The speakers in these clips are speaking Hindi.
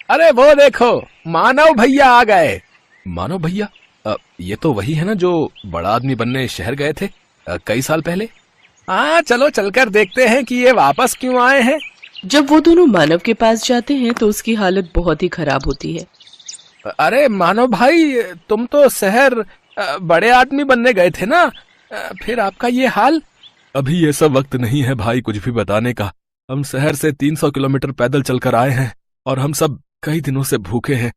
अरे वो देखो, मानव भैया आ गए। मानव भैया? ये तो वही है ना जो बड़ा आदमी बनने शहर गए थे कई साल पहले। हाँ, चलो चलकर देखते हैं कि ये वापस क्यों आए हैं। जब वो दोनों मानव के पास जाते हैं तो उसकी हालत बहुत ही खराब होती है। अरे मानव भाई, तुम तो शहर बड़े आदमी बनने गए थे ना, फिर आपका ये हाल? अभी ये सब वक्त नहीं है भाई कुछ भी बताने का। हम शहर से 300 किलोमीटर पैदल चलकर आए हैं और हम सब कई दिनों से भूखे हैं।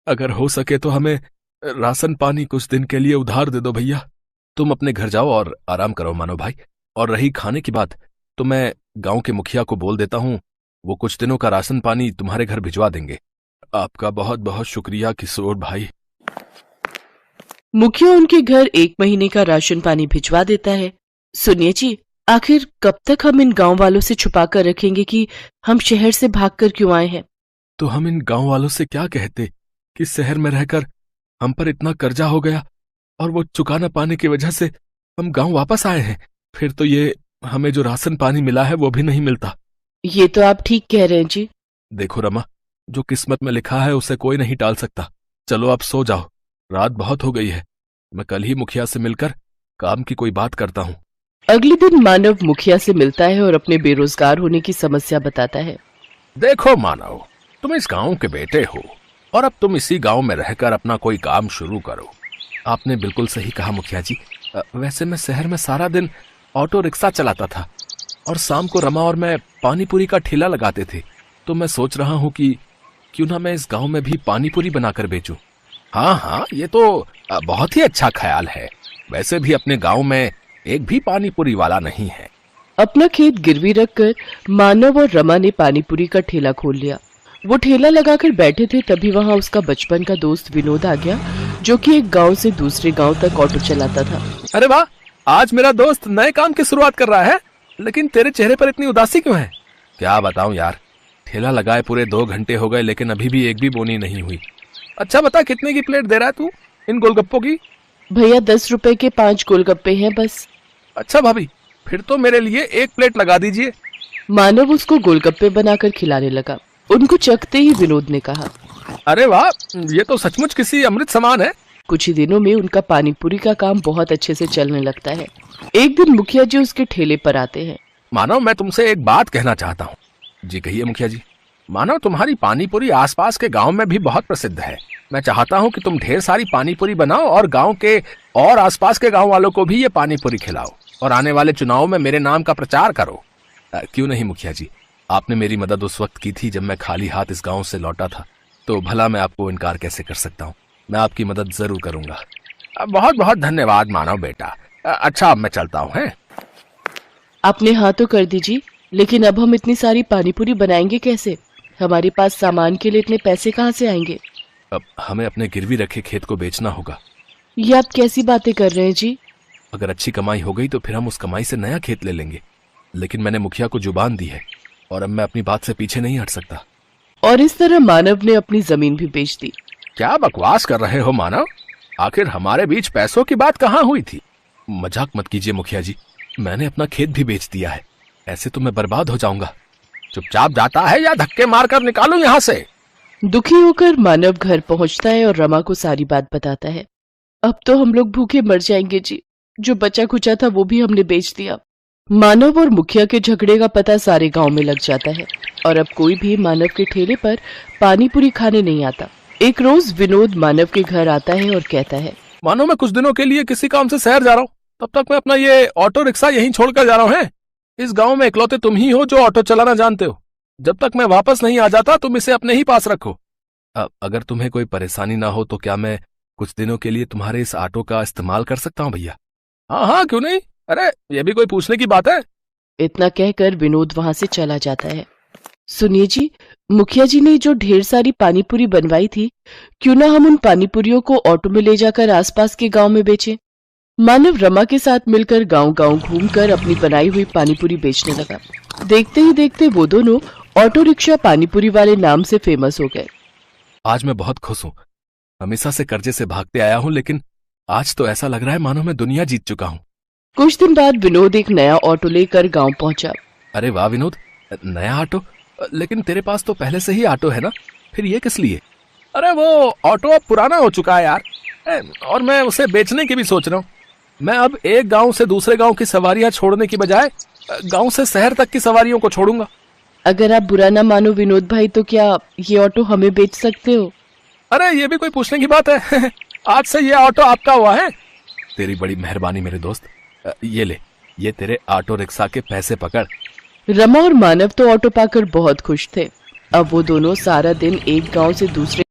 अगर हो सके तो हमें राशन पानी कुछ दिन के लिए उधार दे दो भैया। तुम अपने घर जाओ और आराम करो मानव भाई। और रही खाने की बात, तो मैं गांव के मुखिया को बोल देता हूँ, वो कुछ दिनों का राशन पानी तुम्हारे घर भिजवा देंगे। आपका बहुत बहुत शुक्रिया किशोर भाई। मुखिया उनके घर 1 महीने का राशन पानी भिजवा देता है। सुनिए जी, आखिर कब तक हम इन गांव वालों से छुपा कर रखेंगे कि हम शहर से भागकर क्यों आए हैं? तो हम इन गांव वालों से क्या कहते कि शहर में रहकर हम पर इतना कर्जा हो गया और वो चुका न पाने की वजह से हम गांव वापस आए हैं। फिर तो ये हमें जो राशन पानी मिला है वो भी नहीं मिलता। ये तो आप ठीक कह रहे हैं जी। देखो रमा, जो किस्मत में लिखा है उसे कोई नहीं टाल सकता। चलो आप सो जाओ, रात बहुत हो गई है। मैं कल ही मुखिया से मिलकर काम की कोई बात करता हूँ। अगले दिन मानव मुखिया से मिलता है और अपने बेरोजगार होने की समस्या बताता है। देखो मानव, तुम इस गांव के बेटे हो और अब तुम इसी गांव में रहकर अपना कोई काम शुरू करो। आपने बिल्कुल सही कहा मुखिया जी। वैसे मैं शहर में सारा दिन ऑटो रिक्शा चलाता था और शाम को रमा और मैं पानी पूरी का ठेला लगाते थे। तो मैं सोच रहा हूँ कि क्यों ना मैं इस गांव में भी पानी पूरी बनाकर बेचूं। हाँ हाँ, ये तो बहुत ही अच्छा ख्याल है। वैसे भी अपने गांव में एक भी पानी पूरी वाला नहीं है। अपना खेत गिरवी रखकर मानव और रमा ने पानीपुरी का ठेला खोल लिया। वो ठेला लगाकर बैठे थे, तभी वहां उसका बचपन का दोस्त विनोद आ गया, जो कि एक गांव से दूसरे गांव तक ऑटो चलाता था। अरे वाह, आज मेरा दोस्त नए काम की शुरुआत कर रहा है, लेकिन तेरे चेहरे पर इतनी उदासी क्यों है? क्या बताऊं यार, ठेला लगाए पूरे 2 घंटे हो गए लेकिन अभी भी एक भी बोनी नहीं हुई। अच्छा बता, कितने की प्लेट दे रहा है तू इन गोलगप्पों की? भैया 10 रुपए के 5 गोलगप्पे हैं बस। अच्छा भाभी, फिर तो मेरे लिए 1 प्लेट लगा दीजिए। मानव उसको गोलगप्पे बनाकर खिलाने लगा। उनको चखते ही विनोद ने कहा, अरे वाह, ये तो सचमुच किसी अमृत समान है। कुछ ही दिनों में उनका पानीपुरी का काम बहुत अच्छे से चलने लगता है। एक दिन मुखिया जी उसके ठेले पर आते हैं। मानव, मैं तुमसे एक बात कहना चाहता हूँ। जी कहिए मुखिया जी। मानव, तुम्हारी पानीपुरी आसपास के गांव में भी बहुत प्रसिद्ध है। मैं चाहता हूँ कि तुम ढेर सारी पानीपुरी बनाओ और गांव के और आसपास के गांव वालों को भी ये पानीपुरी खिलाओ और आने वाले चुनाव में मेरे नाम का प्रचार करो। क्यों नहीं मुखिया जी, आपने मेरी मदद उस वक्त की थी जब मैं खाली हाथ इस गांव से लौटा था, तो भला मैं आपको इनकार कैसे कर सकता हूँ। मैं आपकी मदद जरूर करूंगा। बहुत बहुत धन्यवाद मानव बेटा। अच्छा, अब मैं चलता हूँ। है आपने हाँ तो कर दीजिए, लेकिन अब हम इतनी सारी पानीपुरी बनाएंगे कैसे? हमारे पास सामान के लिए इतने पैसे कहाँ से आएंगे? अब हमें अपने गिरवी रखे खेत को बेचना होगा। ये आप कैसी बातें कर रहे हैं जी? अगर अच्छी कमाई हो गई तो फिर हम उस कमाई से नया खेत ले लेंगे, लेकिन मैंने मुखिया को जुबान दी है और अब मैं अपनी बात से पीछे नहीं हट सकता। और इस तरह मानव ने अपनी जमीन भी बेच दी। क्या बकवास कर रहे हो मानव? आखिर हमारे बीच पैसों की बात कहाँ हुई थी? मजाक मत कीजिए मुखिया जी, मैंने अपना खेत भी बेच दिया है। ऐसे तो मैं बर्बाद हो जाऊंगा। चुपचाप जाता है या धक्के मारकर निकालूं यहाँ से? दुखी होकर मानव घर पहुंचता है और रमा को सारी बात बताता है। अब तो हम लोग भूखे मर जाएंगे जी, जो बचा खुचा था वो भी हमने बेच दिया। मानव और मुखिया के झगड़े का पता सारे गांव में लग जाता है और अब कोई भी मानव के ठेले पर पानीपुरी खाने नहीं आता। एक रोज विनोद मानव के घर आता है और कहता है, मानो मैं कुछ दिनों के लिए किसी काम से शहर जा रहा हूँ, तब तक मैं अपना ये ऑटो रिक्शा यहीं छोड़कर जा रहा हूँ। है इस गांव में इकलौते तुम ही हो जो ऑटो चलाना जानते हो। जब तक मैं वापस नहीं आ जाता तुम इसे अपने ही पास रखो। अगर तुम्हें कोई परेशानी ना हो तो क्या मैं कुछ दिनों के लिए तुम्हारे इस ऑटो का इस्तेमाल कर सकता हूँ भैया? हाँ हाँ, क्यों नहीं। अरे ये भी कोई पूछने की बात है? इतना कहकर विनोद वहां से चला जाता है। सुनिए जी, मुखिया जी ने जो ढेर सारी पानीपुरी बनवाई थी, क्यों ना हम उन पानीपुरियों को ऑटो में ले जाकर आसपास के गांव में बेचें? मानव रमा के साथ मिलकर गांव-गांव घूमकर अपनी बनाई हुई पानीपुरी बेचने लगा। देखते ही देखते वो दोनों ऑटो रिक्शा पानीपुरी वाले नाम से फेमस हो गए। आज मैं बहुत खुश हूँ। हमेशा से कर्जे से भागते आया हूँ, लेकिन आज तो ऐसा लग रहा है मानो मैं दुनिया जीत चुका हूँ। कुछ दिन बाद विनोद एक नया ऑटो लेकर गांव पहुंचा। अरे वाह विनोद, नया ऑटो? लेकिन तेरे पास तो पहले से ही ऑटो है ना? फिर ये किस लिए? अरे वो ऑटो अब पुराना हो चुका है यार, और मैं उसे बेचने की भी सोच रहा हूँ। मैं अब एक गांव से दूसरे गांव की सवारियां छोड़ने की बजाय गांव से शहर तक की सवारियों को छोड़ूंगा। अगर आप बुरा ना मानो विनोद भाई, तो क्या ये ऑटो हमें बेच सकते हो? अरे ये भी कोई पूछने की बात है? आज से ये ऑटो आपका हुआ है। तेरी बड़ी मेहरबानी मेरे दोस्त। ये ले, ये तेरे ऑटो रिक्शा के पैसे पकड़। रमा और मानव तो ऑटो पाकर बहुत खुश थे। अब वो दोनों सारा दिन एक गांव से दूसरे